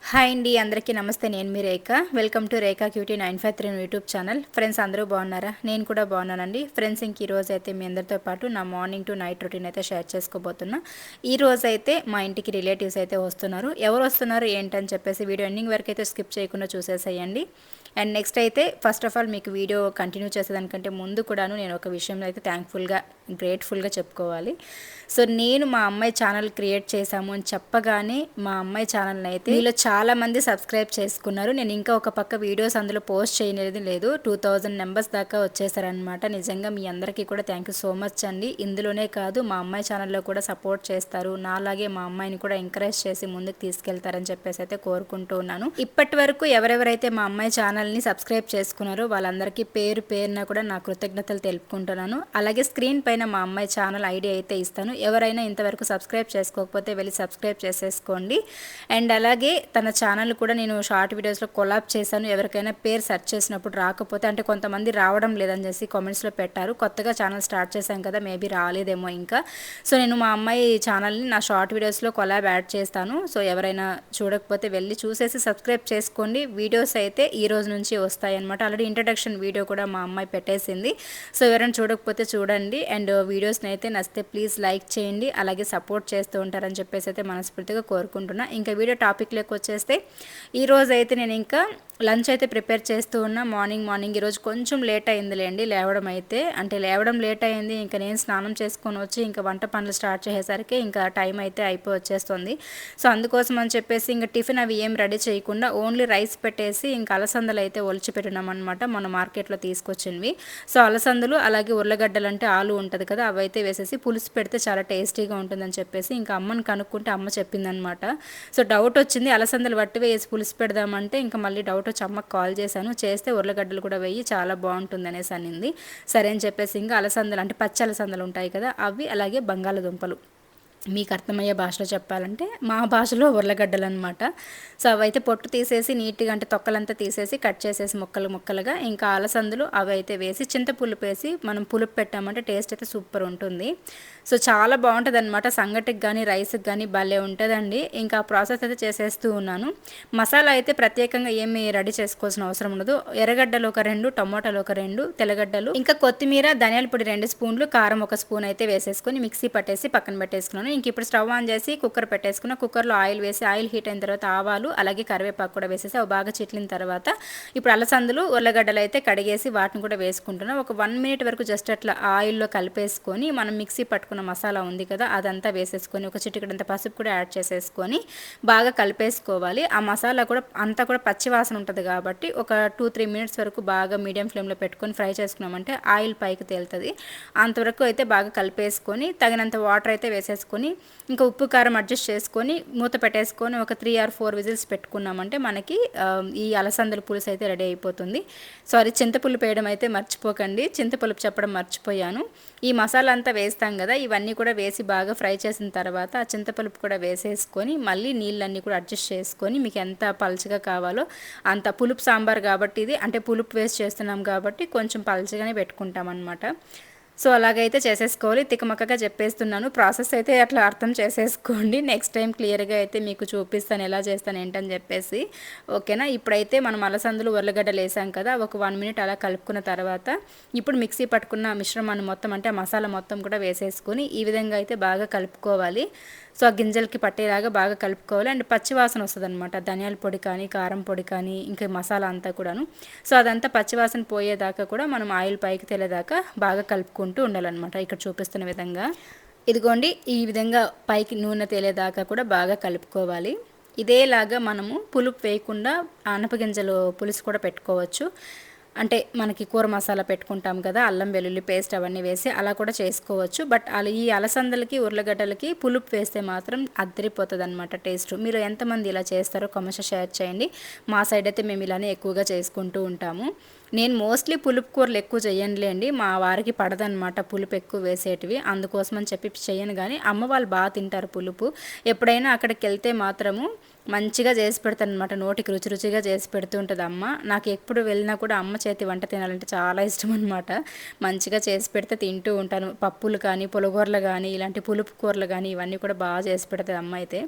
Hi అండి, అందరికీ నమస్తే. నేను మీ Rekha. Welcome to Rekha cutie 953 YouTube channel. Friends, అందరూ బాగున్నారా? నేను కూడా బాగున్నానండి. ఫ్రెండ్స్, ఇంక ఈరోజు అయితే మీ అందరితో పాటు నా మార్నింగ్ టు నైట్ రొటీన్ అయితే షేర్ చేసుకోబోతున్నా. ఈ రోజు అయితే మా ఇంటికి రిలేటివ్స్ అయితే వస్తున్నారు. ఎవరు వస్తున్నారు ఏంటని చెప్పేసి వీడియో ఎండింగ్ వరకు అయితే స్కిప్ చేయకుండా చూసేసేయండి. అండ్ నెక్స్ట్ అయితే ఫస్ట్ ఆఫ్ ఆల్ మీకు వీడియో కంటిన్యూ చేసేదానికంటే ముందు కూడాను నేను ఒక విషయంలో అయితే గ్రేట్ఫుల్గా చెప్పుకోవాలి. సో నేను మా అమ్మాయి ఛానల్ క్రియేట్ చేశాము అని చెప్పగానే మా అమ్మాయి ఛానల్ని అయితే వీళ్ళు చాలామంది సబ్స్క్రైబ్ చేసుకున్నారు. నేను ఇంకా ఒక పక్క వీడియోస్ అందులో పోస్ట్ చేయలేదు లేదు 2000 మెంబర్స్ దాకా వచ్చేసారనమాట. నిజంగా మీ అందరికీ కూడా థ్యాంక్ యూ సో మచ్ అండి. ఇందులోనే కాదు, మా అమ్మాయి ఛానల్లో కూడా సపోర్ట్ చేస్తారు, నాలాగే మా అమ్మాయిని కూడా ఎంకరేజ్ చేసి ముందుకు తీసుకెళ్తారని చెప్పేసి అయితే కోరుకుంటూ ఉన్నాను. ఇప్పటి వరకు ఎవరెవరైతే మా అమ్మాయి ఛానల్ని సబ్స్క్రైబ్ చేసుకున్నారో వాళ్ళందరికీ పేరు పేరున కూడా నా కృతజ్ఞతలు తెలుపుకుంటున్నాను. అలాగే స్క్రీన్ పైన మా అమ్మాయి ఛానల్ ఐడి అయితే ఇస్తాను. ఎవరైనా ఇంతవరకు సబ్స్క్రైబ్ చేసుకోకపోతే వెళ్ళి సబ్స్క్రైబ్ చేసేసుకోండి. అండ్ అలాగే తన ఛానల్ కూడా నేను షార్ట్ వీడియోస్లో కొలాబ్ చేశాను. ఎవరికైనా పేరు సెర్చ్ చేసినప్పుడు రాకపోతే, అంటే కొంతమంది రావడం లేదని చేసి కామెంట్స్లో పెట్టారు. కొత్తగా ఛానల్ స్టార్ట్ చేశాం కదా, మేబీ రాలేదేమో ఇంకా. సో నేను మా అమ్మాయి ఛానల్ని నా షార్ట్ వీడియోస్లో కొలాబ్ యాడ్ చేస్తాను. సో ఎవరైనా చూడకపోతే వెళ్ళి చూసేసి సబ్స్క్రైబ్ చేసుకోండి. వీడియోస్ అయితే ఈ రోజు నుంచి వస్తాయన్నమాట. ఆల్రెడీ ఇంట్రడక్షన్ వీడియో కూడా మా అమ్మాయి పెట్టేసింది. సో ఎవరైనా చూడకపోతే చూడండి. అండ్ వీడియోస్ని అయితే నచ్చితే ప్లీజ్ లైక్ చేయండి, అలాగే సపోర్ట్ చేస్తూ ఉంటారని చెప్పేసి అయితే మనస్ఫూర్తిగా కోరుకుంటున్నా. ఇంకా వీడియో టాపిక్లోకి వచ్చేస్తే ఈరోజు అయితే నేను ఇంకా లంచ్ అయితే ప్రిపేర్ చేస్తూ ఉన్నా. మార్నింగ్ ఈరోజు కొంచెం లేట్ అయిందిలేండి లేవడం అయితే. అంటే లేవడం లేట్ అయింది, ఇంకా నేను స్నానం చేసుకొని వచ్చి ఇంకా వంట పనులు స్టార్ట్ చేసేసరికి ఇంకా టైం అయితే అయిపోయి వచ్చేస్తుంది. సో అందుకోసం అని చెప్పేసి ఇంకా టిఫిన్ అవి ఏం రెడీ చేయకుండా ఓన్లీ రైస్ పెట్టేసి ఇంకా అలసందలు అయితే ఒలిచి పెట్టినాం అనమాట, మన మార్కెట్లో తీసుకొచ్చినవి. సో అలసందలు అలాగే ఉర్లగడ్డలు అంటే ఆలు ఉంటుంది కదా, అవి అయితే వేసేసి పులుసు పెడితే చాలా టేస్టీగా ఉంటుందని చెప్పేసి ఇంకా అమ్మని కనుక్కుంటే అమ్మ చెప్పిందనమాట. సో డౌట్ వచ్చింది, అలసందలు వట్టి వేసి పులుసు పెడదామంటే ఇంకా మళ్ళీ డౌట్ వచ్చి అమ్మకి కాల్ చేశాను. చేస్తే ఉర్లగడ్డలు కూడా వేయి చాలా బాగుంటుంది అనేసి అనింది. సరే అని చెప్పేసి ఇంకా అలసందలు అంటే పచ్చి అలసందలు ఉంటాయి కదా, అవి అలాగే బంగాళదుంపలు, మీకు అర్థమయ్యే భాషలో చెప్పాలంటే మా భాషలో ఉర్లగడ్డలు అనమాట. సో అవైతే పొట్టు తీసేసి నీట్గా అంటే తొక్కలంతా తీసేసి కట్ చేసేసి ముక్కలుగా ఇంకా అలసందులు అవి అయితే వేసి చింతపులుపు వేసి మనం పులుపు పెట్టామంటే టేస్ట్ అయితే సూపర్ ఉంటుంది. సో చాలా బాగుంటుంది అనమాట. సంగటికి కానీ రైస్కి కానీ భలే ఉంటుందండి. ఇంకా ప్రాసెస్ అయితే చేసేస్తూ ఉన్నాను. మసాలా అయితే ప్రత్యేకంగా ఏమి రెడీ చేసుకోవాల్సిన అవసరం ఉండదు. ఎర్రగడ్డలు ఒక 2, టమోటాలు ఒక 2, తెల్లగడ్డలు ఇంకా కొత్తిమీర, ధనియాల పొడి 2 స్పూన్లు, కారం 1 స్పూన్ అయితే వేసేసుకొని మిక్సీ పట్టేసి పక్కన పెట్టేసుకున్నాను. ఇంక ఇప్పుడు స్టవ్ ఆన్ చేసి కుక్కర్ పెట్టేసుకున్న. కుక్కర్లో ఆయిల్ వేసి ఆయిల్ హీట్ అయిన తర్వాత ఆవాలు అలాగే కరివేపాకు కూడా వేసేసి అవి బాగా చిట్లిన తర్వాత ఇప్పుడు అలసందులు ఉర్లగడ్డలు అయితే కడిగేసి వాటిని కూడా వేసుకుంటున్నాం. ఒక 1 మినిట్ వరకు జస్ట్ అట్లా ఆయిల్లో కలిపేసుకొని మనం మిక్సీ పట్టుకున్న మసాలా ఉంది కదా అదంతా వేసేసుకొని ఒక చిటికెడంత పసుపు కూడా యాడ్ చేసేసుకొని బాగా కలిపేసుకోవాలి. ఆ మసాలా కూడా అంతా కూడా పచ్చి వాసన ఉంటుంది కాబట్టి ఒక 2-3 మినిట్స్ వరకు బాగా మీడియం ఫ్లేమ్లో పెట్టుకొని ఫ్రై చేసుకున్నామంటే ఆయిల్ పైకి తేలుతుంది. అంతవరకు అయితే బాగా కలిపేసుకొని తగినంత వాటర్ అయితే వేసేసుకొని ఇంకా ఉప్పు కారం అడ్జస్ట్ చేసుకొని మూత పెట్టేసుకొని ఒక 3 or 4 విజిల్స్ పెట్టుకున్నామంటే మనకి ఈ అలసందల పులుసు అయితే రెడీ అయిపోతుంది. సారీ, చింతపులుపు వేయడం అయితే మర్చిపోకండి, చింతపులుపు చెప్పడం మర్చిపోయాను. ఈ మసాలా అంతా వేస్తాం కదా, ఇవన్నీ కూడా వేసి బాగా ఫ్రై చేసిన తర్వాత ఆ చింతపులుపు కూడా వేసేసుకొని మళ్ళీ నీళ్ళన్నీ కూడా అడ్జస్ట్ చేసుకొని మీకు ఎంత పలుచగా కావాలో అంత, పులుపు సాంబార్ కాబట్టి ఇది అంటే పులుపు వేస్ట్ చేస్తున్నాం కాబట్టి కొంచెం పలుచగానే పెట్టుకుంటాం అనమాట. సో అలాగైతే చేసేసుకోవాలి. తికమక్కగా చెప్పేస్తున్నాను, ప్రాసెస్ అయితే అట్లా అర్థం చేసేసుకోండి. నెక్స్ట్ టైం క్లియర్గా అయితే మీకు చూపిస్తాను ఎలా చేస్తాను ఏంటని చెప్పేసి. ఓకేనా? ఇప్పుడైతే మనం అలసందులు ఉర్లగడ్డలు వేసాం కదా, ఒక 1 మినిట్ అలా కలుపుకున్న తర్వాత ఇప్పుడు మిక్సీ పట్టుకున్న మిశ్రమాన్ని మొత్తం అంటే ఆ మసాలా మొత్తం కూడా వేసేసుకొని ఈ విధంగా అయితే బాగా కలుపుకోవాలి. సో ఆ గింజలకి పట్టేలాగా బాగా కలుపుకోవాలి. అండ్ పచ్చివాసన వస్తుంది అనమాట, ధనియాల పొడి కానీ కారం పొడి కానీ ఇంకా మసాలా అంతా కూడాను. సో అదంతా పచ్చివాసన పోయేదాకా కూడా మనం ఆయిల్ పైకి తేలేదాకా బాగా కలుపుకుంటూ ఉండాలన్నమాట. ఇక్కడ చూపిస్తున్న విధంగా ఇదిగోండి, ఈ విధంగా పైకి నూనె తేలేదాకా కూడా బాగా కలుపుకోవాలి. ఇదేలాగా మనము పులుపు వేయకుండా ఆనపగింజలు పులుసు కూడా పెట్టుకోవచ్చు. అంటే మనకి కూర మసాలా పెట్టుకుంటాం కదా, అల్లం వెల్లుల్లి పేస్ట్ అవన్నీ వేసి అలా కూడా చేసుకోవచ్చు. బట్ ఈ అలసందలకి ఉర్లగడ్డలకి పులుపు వేస్తే మాత్రం అద్దరిపోతుంది అనమాట టేస్ట్. మీరు ఎంతమంది ఇలా చేస్తారో కామెంట్స్ షేర్ చేయండి. మా సైడ్ అయితే మేము ఇలానే ఎక్కువగా చేసుకుంటూ ఉంటాము. నేను మోస్ట్లీ పులుపు కూరలు ఎక్కువ చేయనులేండి, మా వారికి పడదనమాట పులుపు ఎక్కువ వేసేటివి, అందుకోసం అని చెప్పి చేయను. కానీ అమ్మ వాళ్ళు బాగా తింటారు పులుపు. ఎప్పుడైనా అక్కడికి వెళ్తే మాత్రము మంచిగా చేసి పెడతాను అనమాట, నోటికి రుచిగా చేసి పెడుతూ ఉంటుంది అమ్మ. నాకు ఎప్పుడు వెళ్ళినా కూడా అమ్మ చేతి వంట తినాలంటే చాలా ఇష్టం అనమాట. మంచిగా చేసి పెడితే తింటూ ఉంటాను. పప్పులు కానీ పులగూరలు కానీ ఇలాంటి పులుపు కూరలు కానీ ఇవన్నీ కూడా బాగా చేసి పెడుతుంది అమ్మ అయితే.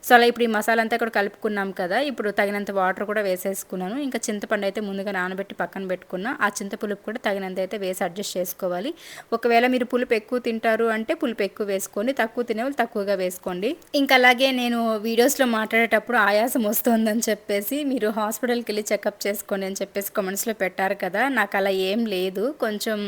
సో అలా ఇప్పుడు ఈ మసాలా అంతా కూడా కలుపుకున్నాం కదా, ఇప్పుడు తగినంత వాటర్ కూడా వేసేసుకున్నాను. ఇంకా చింతపండు అయితే ముందుగా నానబెట్టి పక్కన పెట్టుకున్నా. ఆ చింతపులుపు కూడా తగినంత అయితే వేసి అడ్జస్ట్ చేసుకోవాలి. ఒకవేళ మీరు పులుపు ఎక్కువ తింటారు అంటే పులుపు ఎక్కువ వేసుకోండి, తక్కువ తినేవాళ్ళు తక్కువగా వేసుకోండి. ఇంకా అలాగే నేను వీడియోస్లో మాట్లాడేటప్పుడు ఆయాసం వస్తుందని చెప్పేసి మీరు హాస్పిటల్కి వెళ్ళి చెకప్ చేసుకోండి అని చెప్పేసి కామెంట్స్లో పెట్టారు కదా, నాకు అలా ఏం లేదు. కొంచెం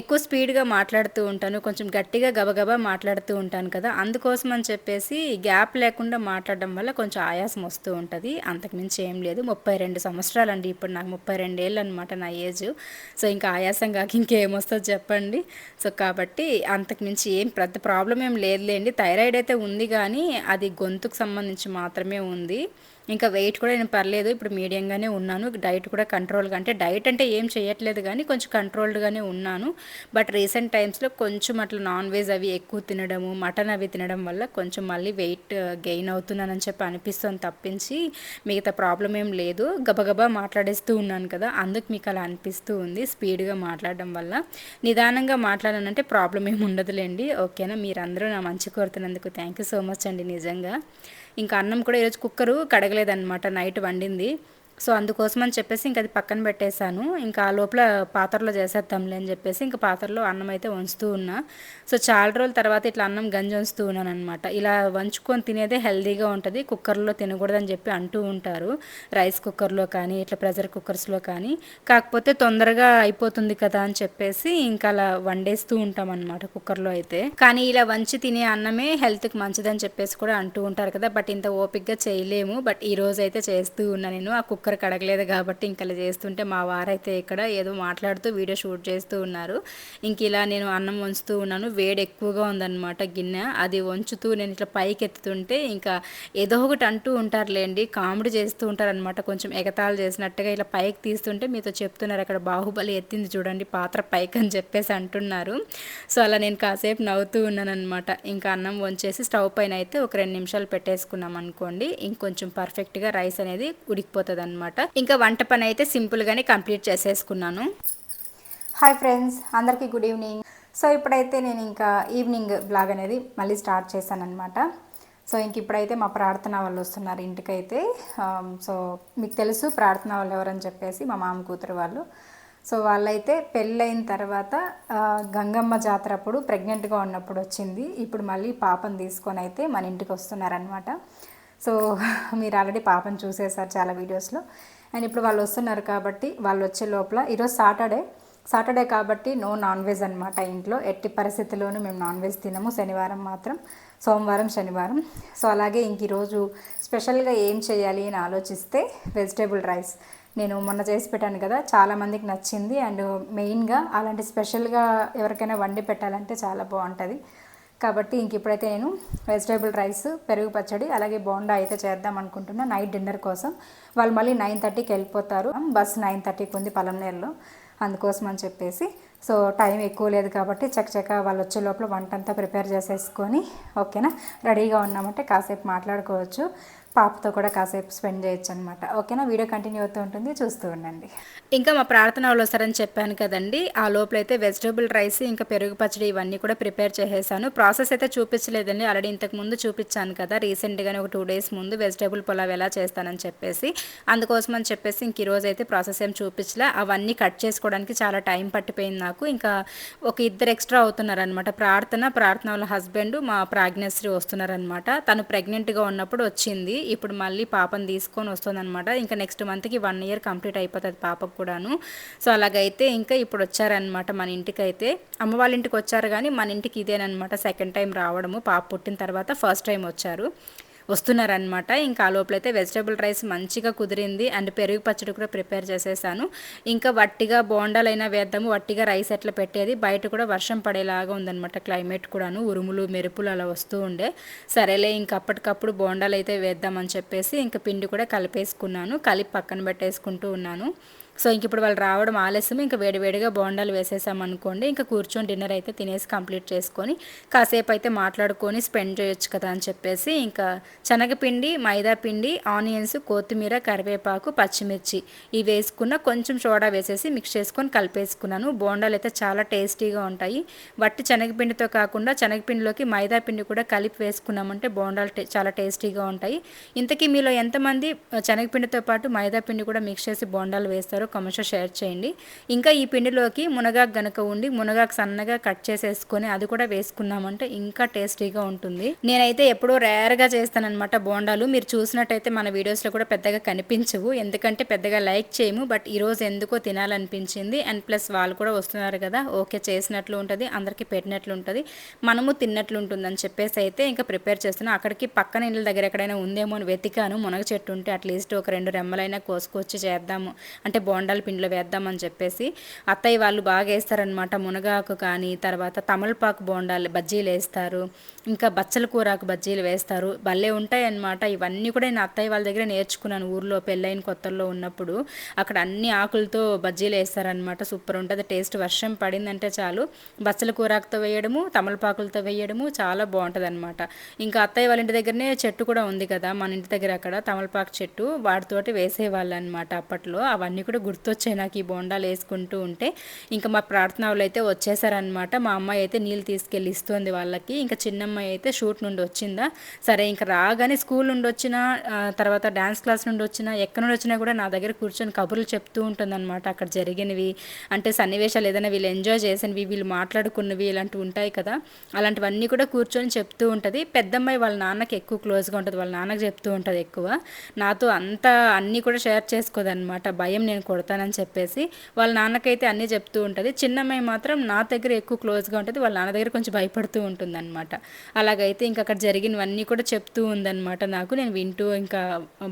ఎక్కువ స్పీడ్గా మాట్లాడుతూ ఉంటాను, కొంచెం గట్టిగా గబగబా మాట్లాడుతూ ఉంటాను కదా, అందుకోసం అని చెప్పేసి గ్యాప్ లేకుండా మాట్లాడడం వల్ల కొంచెం ఆయాసం వస్తూ ఉంటుంది. అంతకుమించి ఏం లేదు. 32 సంవత్సరాలు అండి ఇప్పుడు నాకు, 32 ఏళ్ళు అనమాట నా ఏజ్. సో ఇంకా ఆయాసం కాక ఇంకేమొస్తుందో చెప్పండి. సో కాబట్టి అంతకుమించి ఏం పెద్ద ప్రాబ్లం ఏం లేదులేండి. థైరాయిడ్ అయితే ఉంది కానీ అది గొంతుకు సంబంధించి మాత్రమే ఉంది. ఇంకా వెయిట్ కూడా నేను పర్లేదు, ఇప్పుడు మీడియంగానే ఉన్నాను. డైట్ కూడా కంట్రోల్గా, అంటే డైట్ అంటే ఏం చేయట్లేదు కానీ కొంచెం కంట్రోల్డ్గానే ఉన్నాను. బట్ రీసెంట్ టైమ్స్లో కొంచెం అట్లా నాన్ వెజ్ అవి ఎక్కువ తినడము, మటన్ అవి తినడం వల్ల కొంచెం మళ్ళీ వెయిట్ గెయిన్ అవుతున్నానని చెప్పి అనిపిస్తుంది తప్పించి మిగతా ప్రాబ్లం ఏం లేదు. గబగబా మాట్లాడేస్తూ ఉన్నాను కదా, అందుకు మీకు అలా అనిపిస్తూ ఉంది స్పీడ్గా మాట్లాడడం వల్ల. నిదానంగా మాట్లాడానంటే ప్రాబ్లం ఏమి ఉండదులేండి. ఓకేనా, మీరందరూ నా మంచి కోరుతున్నందుకు థ్యాంక్ యూ సో మచ్ అండి నిజంగా. ఇంకా అన్నం కూడా ఈరోజు కుక్కరు కడగలేదన్నమాట, నైట్ వండింది. సో అందుకోసం అని చెప్పేసి ఇంకా అది పక్కన పెట్టేశాను. ఇంకా ఆ లోపల పాత్రలో చేసేద్దాంలే అని చెప్పేసి ఇంకా పాత్రలో అన్నం అయితే వంచుతూ ఉన్నా. సో చాలా రోజుల తర్వాత ఇట్లా అన్నం గంజి వంచుతూ ఉన్నాను అనమాట. ఇలా వంచుకొని తినేదే హెల్తీగా ఉంటుంది, కుక్కర్లో తినకూడదని చెప్పి అంటూ ఉంటారు, రైస్ కుక్కర్లో కానీ ఇట్లా ప్రెషర్ కుక్కర్స్లో కానీ. కాకపోతే తొందరగా అయిపోతుంది కదా అని చెప్పేసి ఇంకా అలా వండేస్తూ ఉంటాం అనమాట కుక్కర్లో అయితే. కానీ ఇలా వంచి తినే అన్నమే హెల్త్కి మంచిదని చెప్పేసి కూడా అంటూ ఉంటారు కదా, బట్ ఇంత ఓపిక్గా చేయలేము. బట్ ఈ రోజు అయితే చేస్తూ ఉన్నా నేను. ఆ కుక్కర్ కడగలేదు కాబట్టి ఇంకా ఇలా చేస్తుంటే మా వారైతే ఇక్కడ ఏదో మాట్లాడుతూ వీడియో షూట్ చేస్తూ ఉన్నారు. ఇంక ఇలా నేను అన్నం వంచుతూ ఉన్నాను. వేడి ఎక్కువగా ఉందన్నమాట గిన్నె, అది వంచుతూ నేను ఇట్లా పైకి ఎత్తుతుంటే ఇంకా ఏదో ఒకటి అంటూ ఉంటారులేండి, కామెడీ చేస్తూ ఉంటారనమాట, కొంచెం ఎగతాళి చేసినట్టుగా. ఇలా పైకి తీస్తుంటే మీతో చెప్తున్నారు అక్కడ బాహుబలి ఎత్తింది చూడండి పాత్ర పైకి అని చెప్పేసి అంటున్నారు. సో అలా నేను కాసేపు నవ్వుతూ ఉన్నాను అనమాట. ఇంకా అన్నం వంచేసి స్టవ్ పైన అయితే ఒక 2 నిమిషాలు పెట్టేసుకున్నాం అనుకోండి, ఇంకొంచెం పర్ఫెక్ట్గా రైస్ అనేది ఉడికిపోతుంది అనమాట. ఇంకా వంట పని అయితే సింపుల్గానే కంప్లీట్ చేసేసుకున్నాను. హాయ్ ఫ్రెండ్స్, అందరికీ గుడ్ ఈవినింగ్. సో ఇప్పుడైతే నేను ఇంకా ఈవినింగ్ బ్లాగ్ అనేది మళ్ళీ స్టార్ట్ చేశానమాట. సో ఇంక ఇప్పుడైతే మా ప్రార్థన వాళ్ళు వస్తున్నారు ఇంటికైతే. సో మీకు తెలుసు ప్రార్థన వాళ్ళు ఎవరని చెప్పేసి, మా మామ కూతురు వాళ్ళు. సో వాళ్ళైతే పెళ్ళైన తర్వాత గంగమ్మ జాతర అప్పుడు ప్రెగ్నెంట్గా ఉన్నప్పుడు వచ్చింది. ఇప్పుడు మళ్ళీ పాపను తీసుకొని అయితే మన ఇంటికి వస్తున్నారనమాట. సో మీరు ఆల్రెడీ పాపను చూసేసారు చాలా వీడియోస్లో. అండ్ ఇప్పుడు వాళ్ళు వస్తున్నారు కాబట్టి వాళ్ళు వచ్చే లోపల, ఈరోజు సాటర్డే కాబట్టి నో నాన్ వెజ్ అనమాట ఇంట్లో. ఎట్టి పరిస్థితుల్లోనూ మేము నాన్ వెజ్ తినము, శనివారం మాత్రం, సోమవారం శనివారం. సో అలాగే ఇంక ఈరోజు స్పెషల్గా ఏం చేయాలి అని ఆలోచిస్తే వెజిటేబుల్ రైస్ నేను మొన్న చేసి పెట్టాను కదా, చాలామందికి నచ్చింది. అండ్ మెయిన్గా అలాంటి స్పెషల్గా ఎవరికైనా వండి పెట్టాలంటే చాలా బాగుంటుంది కాబట్టి ఇంక ఇప్పుడైతే నేను వెజిటేబుల్ రైస్, పెరుగు పచ్చడి, అలాగే బోండా అయితే చేద్దాం అనుకుంటున్నా నైట్ డిన్నర్ కోసం. వాళ్ళు మళ్ళీ 9:30కి వెళ్ళిపోతారు, బస్ 9:30కి ఉంది పలంనేరులో, అందుకోసం అని చెప్పేసి. సో టైం ఎక్కువ లేదు కాబట్టి చకచక వాళ్ళు వచ్చే లోపల వంట అంతా ప్రిపేర్ చేసేసుకొని ఓకేనా రెడీగా ఉన్నామంటే కాసేపు మాట్లాడుకోవచ్చు, పాపతో కూడా కాసేపు స్పెండ్ చేయొచ్చు అనమాట. ఓకేనా, వీడియో కంటిన్యూ అవుతూ ఉంటుంది, చూస్తూ ఉండండి. ఇంకా మా ప్రార్థన వాళ్ళు వస్తారని చెప్పాను కదండి, ఆ లోపలైతే వెజిటేబుల్ రైస్ ఇంకా పెరుగు పచ్చడి ఇవన్నీ కూడా ప్రిపేర్ చేసేసాను. ప్రాసెస్ అయితే చూపించలేదండి, ఆల్రెడీ ఇంతకు ముందు చూపించాను కదా రీసెంట్గానే ఒక 2 డేస్ ముందు వెజిటేబుల్ పులావ్ ఎలా చేస్తానని చెప్పేసి. అందుకోసం అని చెప్పేసి ఇంక ఈరోజు అయితే ప్రాసెస్ ఏం చూపించలే. అవన్నీ కట్ చేసుకోవడానికి చాలా టైం పట్టిపోయింది నాకు. ఇంకా ఒక 2 ఎక్స్ట్రా అవుతున్నారనమాట. ప్రార్థన వాళ్ళ హస్బెండ్ మా ప్రాగ్నెన్సీ వస్తున్నారనమాట. తను ప్రెగ్నెంట్గా ఉన్నప్పుడు వచ్చింది, ఇప్పుడు మళ్ళీ పాపను తీసుకొని వస్తుందన్నమాట. ఇంకా నెక్స్ట్ మంత్కి 1 ఇయర్ కంప్లీట్ అయిపోతుంది పాపకు కూడాను. సో అలాగైతే ఇంకా ఇప్పుడు వచ్చారనమాట మన ఇంటికి. అయితే అమ్మ వాళ్ళ ఇంటికి వచ్చారు కానీ మన ఇంటికి ఇదేనమాట సెకండ్ టైం రావడము. పాప పుట్టిన తర్వాత ఫస్ట్ టైం వస్తున్నారనమాట. ఇంకా ఆ లోపలైతే వెజిటేబుల్ రైస్ మంచిగా కుదిరింది అండ్ పెరుగు పచ్చడి కూడా ప్రిపేర్ చేసేసాను. ఇంకా వట్టిగా బోండాలైనా వేద్దాము, వట్టిగా రైస్ ఎట్లా పెట్టేది, బయట కూడా వర్షం పడేలాగా ఉందన్నమాట క్లైమేట్ కూడాను, ఉరుములు మెరుపులు అలా వస్తూ ఉండే. సరేలే ఇంక అప్పటికప్పుడు బోండాలు అయితే వేద్దామని చెప్పేసి ఇంకా పిండి కూడా కలిపేసుకున్నాను, కలిపి పక్కన పెట్టేసుకుంటూ ఉన్నాను. సో ఇంక ఇప్పుడు వాళ్ళు రావడం ఆలస్యం, ఇంకా వేడివేడిగా బోండాలు వేసేసామనుకోండి, ఇంకా కూర్చొని డిన్నర్ అయితే తినేసి కంప్లీట్ చేసుకొని కాసేపు అయితే మాట్లాడుకొని స్పెండ్ చేయొచ్చు కదా అని చెప్పేసి ఇంకా శనగపిండి, మైదా పిండి, ఆనియన్స్, కొత్తిమీర, కరివేపాకు, పచ్చిమిర్చి ఇవి వేసుకున్న, కొంచెం సోడా వేసేసి మిక్స్ చేసుకొని కలిపేసుకున్నాను. బోండాలు అయితే చాలా టేస్టీగా ఉంటాయి. వట్టి శనగపిండితో కాకుండా శనగపిండిలోకి మైదా పిండి కూడా కలిపి వేసుకున్నామంటే బోండాలు చాలా టేస్టీగా ఉంటాయి. ఇంతకీ మీలో ఎంతమంది శనగపిండితో పాటు మైదా పిండి కూడా మిక్స్ చేసి బోండాలు వేస్తారో కామెంట్స్లో షేర్ చేయండి. ఇంకా ఈ పిండిలోకి మునగాకు గనక ఉండి మునగాకు సన్నగా కట్ చేసేసుకొని అది కూడా వేసుకున్నామంటే ఇంకా టేస్టీగా ఉంటుంది. నేనైతే ఎప్పుడో రేర్గా చేస్తానన్నమాట బోండాలు. మీరు చూసినట్టయితే మన వీడియోస్లో కూడా పెద్దగా కనిపించవు, ఎందుకంటే పెద్దగా లైక్ చేయము. బట్ ఈరోజు ఎందుకో తినాలనిపించింది. అండ్ ప్లస్ వాళ్ళు కూడా వస్తున్నారు కదా, ఓకే చేసినట్లు ఉంటుంది, అందరికీ పెట్టినట్లు ఉంటుంది, మనము తిన్నట్లు ఉంటుందని చెప్పేసి అయితే ఇంకా ప్రిపేర్ చేస్తున్నాను. అక్కడికి పక్కన ఇళ్ళ దగ్గర ఎక్కడైనా ఉందేమో అని వెతికాను. మునగ చెట్టు ఉంటే అట్లీస్ట్ ఒక 2 రెమ్మలైనా కోసుకొచ్చి చేద్దాము, అంటే బోండాల పిండిలో వేద్దామని చెప్పేసి. అత్తయ్య వాళ్ళు బాగా వేస్తారనమాట, మునగాకు కానీ, తర్వాత తమలపాకు బోండాలు బజ్జీలు వేస్తారు, ఇంకా బచ్చల కూరాకు బజ్జీలు వేస్తారు, భలే ఉంటాయి అన్నమాట. ఇవన్నీ కూడా నేను అత్తయ్య వాళ్ళ దగ్గర నేర్చుకున్నాను ఊర్లో పెళ్ళైన కొత్తల్లో ఉన్నప్పుడు. అక్కడ అన్ని ఆకులతో బజ్జీలు వేస్తారనమాట, సూపర్ ఉంటుంది టేస్ట్. వర్షం పడిందంటే చాలు బచ్చల కూరాకుతో వేయడము, తమలపాకులతో వేయడము చాలా బాగుంటుంది అనమాట. ఇంకా అత్తయ్య వాళ్ళ ఇంటి దగ్గరనే చెట్టు కూడా ఉంది కదా మన ఇంటి దగ్గర, అక్కడ తమలపాకు చెట్టు, వాటితోటి వేసేవాళ్ళు అనమాట అప్పట్లో. అవన్నీ కూడా గుర్తొచ్చాయి నాకు ఈ బోండాలు వేసుకుంటూ ఉంటే. ఇంకా మా ప్రార్థన వాళ్ళు అయితే వచ్చేసారనమాట. మా అమ్మాయి అయితే నీళ్ళు తీసుకెళ్ళి ఇస్తుంది వాళ్ళకి. ఇంకా చిన్నమ్మాయి అయితే షూట్ నుండి వచ్చిందా, సరే ఇంకా రాగానే స్కూల్ నుండి వచ్చినా, తర్వాత డ్యాన్స్ క్లాస్ నుండి వచ్చినా, ఎక్కడి నుండి వచ్చినా కూడా నా దగ్గర కూర్చొని కబుర్లు చెప్తూ ఉంటుందన్నమాట. అక్కడ జరిగినవి అంటే సన్నివేశాలు ఏదైనా వీళ్ళు ఎంజాయ్ చేసినవి, వీళ్ళు మాట్లాడుకున్నవి ఇలాంటివి ఉంటాయి కదా, అలాంటివన్నీ కూడా కూర్చొని చెప్తూ ఉంటుంది. పెద్దమ్మాయి వాళ్ళ నాన్నకి ఎక్కువ క్లోజ్గా ఉంటుంది, వాళ్ళ నాన్నకి చెప్తూ ఉంటుంది ఎక్కువ. నాతో అంతా అన్నీ కూడా షేర్ చేసుకోదన్నమాట, భయం నేను కొడతానని చెప్పేసి. వాళ్ళ నాన్నకైతే అన్నీ చెప్తూ ఉంటుంది. చిన్నమ్మాయి మాత్రం నా దగ్గర ఎక్కువ క్లోజ్గా ఉంటుంది, వాళ్ళ నాన్న దగ్గర కొంచెం భయపడుతూ ఉంటుంది అనమాట. అలాగైతే ఇంకా అక్కడ జరిగినవన్నీ కూడా చెప్తూ ఉందన్నమాట నాకు. నేను వింటూ ఇంకా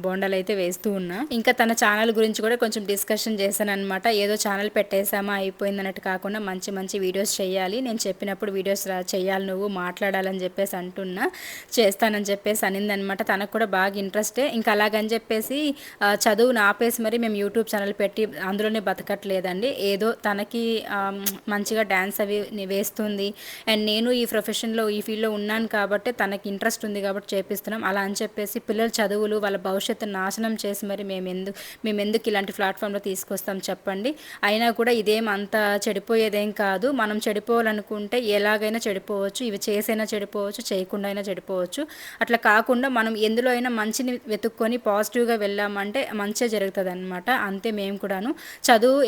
బోండాలు అయితే వేస్తూ ఉన్నా. ఇంకా తన ఛానల్ గురించి కూడా కొంచెం డిస్కషన్ చేశాను అనమాట. ఏదో ఛానల్ పెట్టేసామా అయిపోయింది అన్నట్టు కాకుండా మంచి మంచి వీడియోస్ చేయాలి, నేను చెప్పినప్పుడు వీడియోస్ చేయాలి, నువ్వు మాట్లాడాలని చెప్పేసి అంటున్నా, చేస్తానని చెప్పేసి అనిందనమాట. తనకు కూడా బాగా ఇంట్రెస్టే. ఇంకా అలాగని చెప్పేసి చదువును ఆపేసి మరి మేము యూట్యూబ్ ఛానల్ పెట్టి అందులోనే బతకట్లేదండి. ఏదో తనకి మంచిగా డ్యాన్స్ అవి వేస్తుంది, అండ్ నేను ఈ ప్రొఫెషన్లో ఈ ఫీల్డ్లో ఉన్నాను కాబట్టి తనకి ఇంట్రెస్ట్ ఉంది కాబట్టి చేపిస్తున్నాం. అలా అని చెప్పేసి పిల్లల చదువులు వాళ్ళ భవిష్యత్తు నాశనం చేసి మరి మేము ఎందుకు ఇలాంటి ప్లాట్ఫామ్లో తీసుకొస్తాం చెప్పండి. అయినా కూడా ఇదేం అంత చెడిపోయేదేం కాదు. మనం చెడిపోవాలనుకుంటే ఎలాగైనా చెడిపోవచ్చు, ఇవి చేసైనా చెడిపోవచ్చు, చేయకుండా అయినా చెడిపోవచ్చు. అట్లా కాకుండా మనం ఎందులో అయినా మంచిని వెతుక్కొని పాజిటివ్గా వెళ్ళామంటే మంచిగా జరుగుతుంది అనమాట. అంతే మేము కూడాను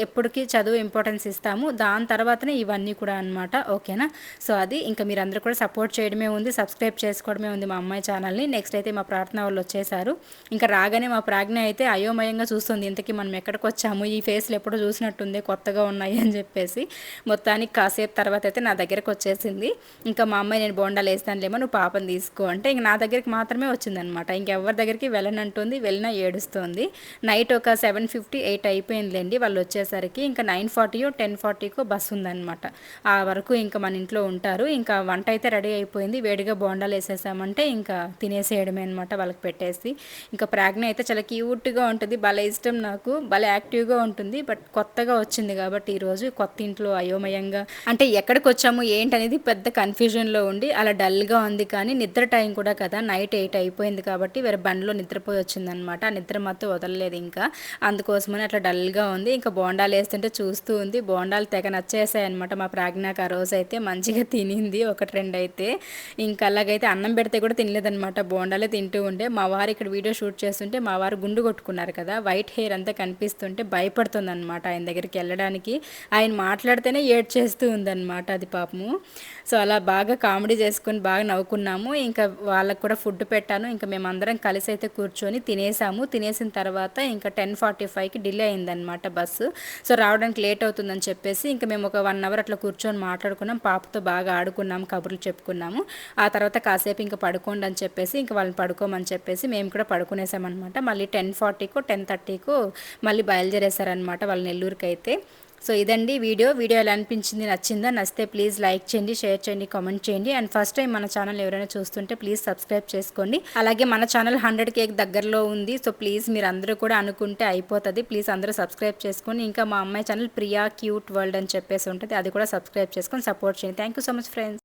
ఎప్పటికీ చదువు ఇంపార్టెన్స్ ఇస్తాము, దాని తర్వాతనే ఇవన్నీ కూడా అనమాట. ఓకేనా? సో అది ఇంకా మీరందరూ కూడా సపోర్ట్ చేయడమే ఉంది, సబ్స్క్రైబ్ చేసుకోవడమే ఉంది మా అమ్మాయి ఛానల్ని. నెక్స్ట్ అయితే మా ప్రార్థన వాళ్ళు వచ్చేసారు. ఇంకా రాగానే మా ప్రాజ్ఞ అయితే అయోమయంగా చూస్తుంది, ఇంతకీ మనం ఎక్కడికి వచ్చాము, ఈ ఫేస్లు ఎప్పుడో చూసినట్టుంది, కొత్తగా ఉన్నాయి అని చెప్పేసి. మొత్తానికి కాసేపు తర్వాత అయితే నా దగ్గరకు వచ్చేసింది. ఇంకా మా అమ్మాయి నేను బోండాలు వేస్తానులేమో, నువ్వు పాపని తీసుకో అంటే ఇంక నా దగ్గరికి మాత్రమే వచ్చిందనమాట. ఇంకెవరి దగ్గరికి వెళ్ళనంటుంది, వెళ్ళినా ఏడుస్తుంది. నైట్ ఒక 7:50, 8 అయిపోయిందిలేండి వాళ్ళు వచ్చేసరికి. ఇంకా 9:40 10:40 బస్సు ఉందన్నమాట. ఆ వరకు ఇంకా మన ఇంట్లో ఉంటారు. ఇంకా వంట అయితే రెడీ అయిపోయింది, వేడిగా బోండాలు వేసేసామంటే ఇంకా తినేసేయడమే అనమాట వాళ్ళకి పెట్టేసి. ఇంకా ప్రాజ్ఞ అయితే చాలా క్యూట్గా ఉంటుంది, భలే ఇష్టం నాకు, భలే యాక్టివ్గా ఉంటుంది. బట్ కొత్తగా వచ్చింది కాబట్టి ఈరోజు కొత్త ఇంట్లో అయోమయంగా, అంటే ఎక్కడికి వచ్చాము ఏంటనేది పెద్ద కన్ఫ్యూజన్లో ఉండి అలా డల్గా ఉంది. కానీ నిద్ర టైం కూడా కదా, నైట్ 8 అయిపోయింది కాబట్టి వేరే బండిలో నిద్రపోయి వచ్చిందనమాట. ఆ నిద్ర మొత్తం వదలలేదు ఇంకా, అందుకోసమని అట్లా డల్గా ఉంది. ఇంకా బోండాలు వేస్తుంటే చూస్తూ ఉంది. బోండాలు తెగ నచ్చేసాయి అనమాట మా ప్రాజ్ఞాకి. ఆ రోజు అయితే మంచిగా తినింది, 1-2 అయితే. ఇంకా అలాగైతే అన్నం పెడితే కూడా తినలేదనమాట, బోండాలే తింటూ ఉండే. మా వారు ఇక్కడ వీడియో షూట్ చేస్తుంటే మా వారు గుండు కొట్టుకున్నారు కదా, వైట్ హెయిర్ అంతా కనిపిస్తుంటే భయపడుతుంది అనమాట ఆయన దగ్గరికి వెళ్ళడానికి. ఆయన మాట్లాడితేనే ఏడ్చేస్తూ ఉందన్నమాట అది పాపము. సో అలా బాగా కామెడీ చేసుకొని బాగా నవ్వుకున్నాము. ఇంకా వాళ్ళకు కూడా ఫుడ్ పెట్టాను. ఇంకా మేమందరం కలిసి అయితే కూర్చొని తినేసాము. తినేసిన తర్వాత ఇంకా 10:45కి డిలే అయిందనమాట బస్సు. సో రావడానికి లేట్ అవుతుందని చెప్పేసి ఇంకా మేము ఒక 1 అవర్ అట్లా కూర్చొని మాట్లాడుకున్నాం, పాపతో బాగా ఆడుకున్నాము, కబుర్లు చెప్పుకున్నాము. ఆ తర్వాత కాసేపు ఇంకా పడుకోండి అని చెప్పేసి ఇంకా వాళ్ళని పడుకోమని చెప్పేసి మేము కూడా పడుకునేసామన్నమాట. మళ్ళీ 10:40కో 10:30కో మళ్ళీ బయలుదేరేశారనమాట వాళ్ళు నెల్లూరుకి అయితే. సో ఇదండి వీడియో ఎలా అనిపించింది, నచ్చిందా? నచ్చితే ప్లీజ్ లైక్ చేయండి, షేర్ చేయండి, కామెంట్ చేయండి. అండ్ ఫస్ట్ టైం మన ఛానల్ ఎవరైనా చూస్తుంటే ప్లీజ్ సబ్స్క్రైబ్ చేసుకోండి. అలాగే మన ఛానల్ 100K దగ్గరలో ఉంది. సో ప్లీజ్ మీరు అందరూ కూడా అనుకుంటే అయిపోతుంది. ప్లీజ్ అందరూ సబ్స్క్రైబ్ చేసుకొని, ఇంకా మా అమ్మాయి ఛానల్ ప్రియా క్యూట్ వరల్డ్ అని చెప్పేసి ఉంటుంది, అది కూడా సబ్స్క్రైబ్ చేసుకొని సపోర్ట్ చేయండి. Thank you so much friends.